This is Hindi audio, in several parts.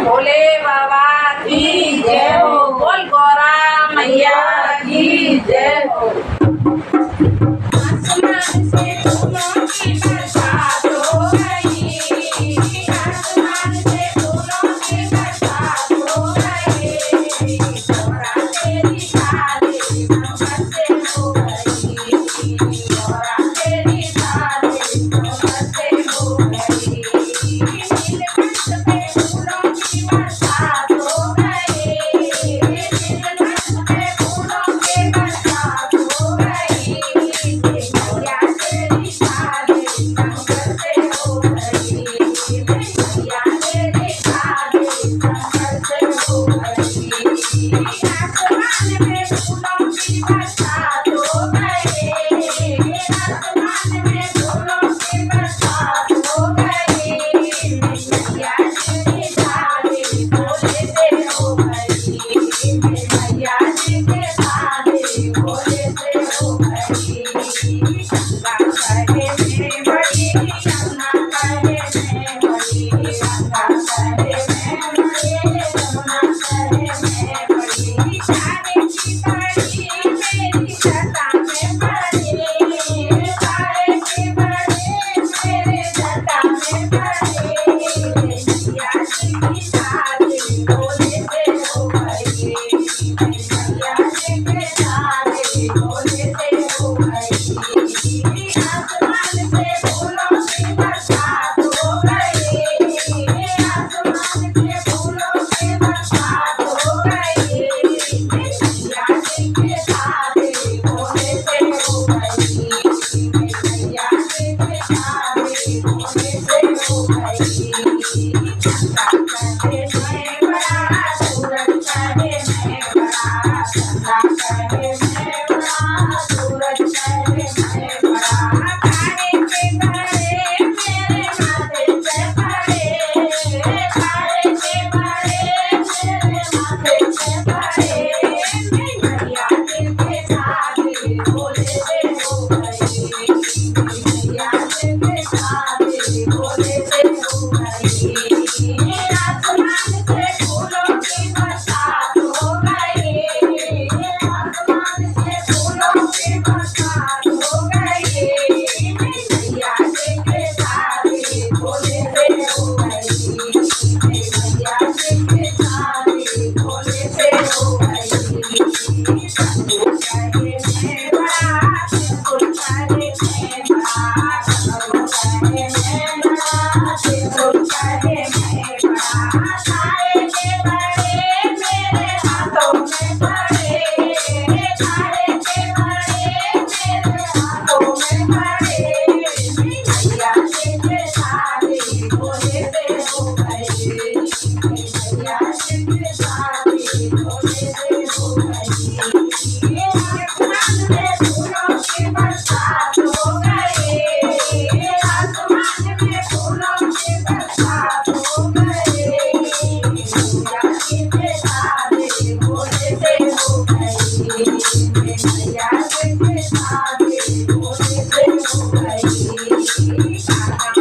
भोले बाबा की जय हो। बोल गौरा मैया की जय हो। आसमान से फूलों की बरसात हो गई, आसमान से फूलों की बरसात हो गई। गौरा तेरी शादी नंबर से हो गई, गौरा तेरी शादी नंबर से हो गई। नीलकंठ पे फूलों की बरसात हो गई, नीलकंठ पे फूलों की बरसात हो गई। मैया तेरी शादी नंबर से हो गई, मैया तेरी शादी नंबर से हो गई। आसमान में फूलों की बरसात हो गई, आसमान में फूलों की बरसात हो गई। मैया तेरी शादी भोले से हो गई, मैया तेरी शादी भोले से हो गई। गंगा कहे मैं बड़ी, यमुना कहे मैं बड़ी, गंगा कहे मैं बड़ी, यमुना कहे मैं बड़ी। सारे की बड़ी मेरी जटा में पड़ी, सारे की बड़ी मेरे जटा में पड़ी। मैया की शादी भोले से हो गई, मैया की शादी भोले से हो गई। आसमान से फूलों की बरसात हो गई, आसमान से फूलों की बरसात हो गई। मैया की शादी भोले से हो गई, मैया की शादी भोले से हो गई। गंगा कहे मैं बड़ा, सूरज कहे मैं बड़ा, गंगा कहे मैं बड़ा, सूरज कहे मैं बड़ा। तारे के बड़े मेरे माथे पे पड़े, तारे के बड़े मेरे माथे पे पड़े। मैया की शादी भोले से हो गई, मैया की शादी भोले से हो गई। आसमान से फूलों की बरसात हो गई, आसमान से फूलों की बरसात हो गई। मैया की शादी भोले से हो गई, मैया की शादी भोले से हो गई। सिंदूर कहे मैं बड़ा, सिंदूर कहे मैं बड़ा, सिंदूर कहे मैं बड़ा, सिंदूर कहे मैं बड़ा। तारे के बड़े मेरे हाथों में पड़े, तारे के बड़े मेरे हाथों में पड़े। मैया की शादी भोले से हो गई, मैया की शादी भोले से हो गई। आसमान में फूलों की बरसात हो गई, आसमान में फूलों की बरसात हो गई। मैया की शादी भोले से हो गई, मैया की शादी भोले से हो गई। काका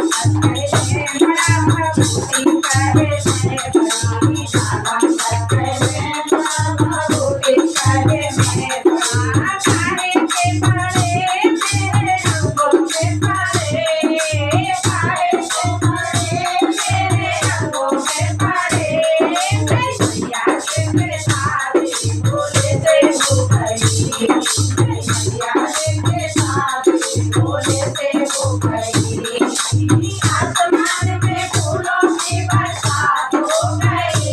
कहे मैं बड़ा, भभूति कहे मैं बड़ी, काका कहे मैं बड़ा, भभूति कहे मैं बड़ा। तारे के बड़े मेरे अंगों में पड़े, तारे के बड़े मेरे अंगों में पड़े। मैया की शादी भोले से हो गई, मैया की शादी भोले से हो गई। आसमान में फूलों की बरसात हो गई,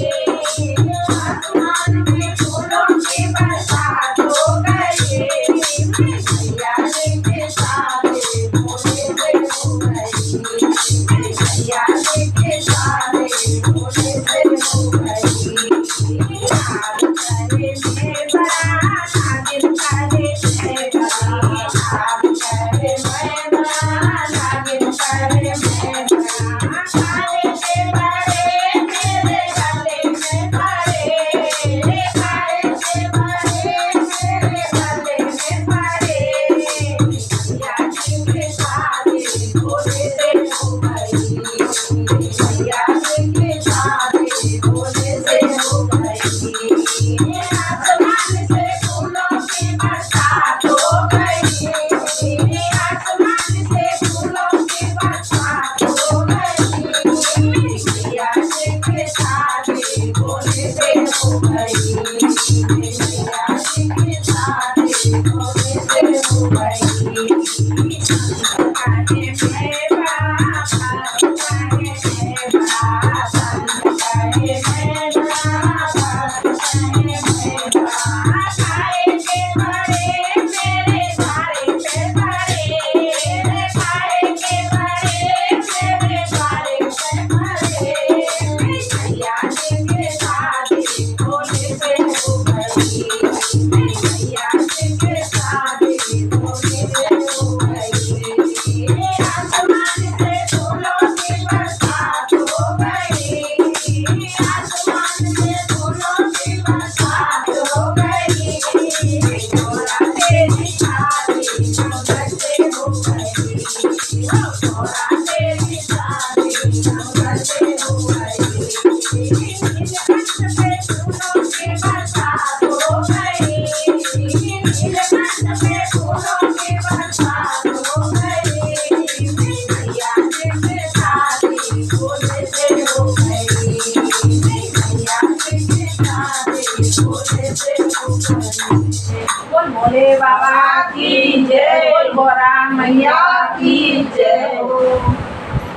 आसमान में फूलों की बरसात हो गई। मैया की शादी भोले से हो गई, मैया की शादी भोले से हो गई। भोरा तेरी शादी जंगल से हो गई। नीलकंठ पे फूलों की बरसात हो गई। नीलकंठ पे फूलों की बरसात हो गई। मैया जी की शादी भोले से हो गई। मैया जी की शादी भोले से हो गई। बोल भोले बाबा की जय, बोल भोरा मैया की जय।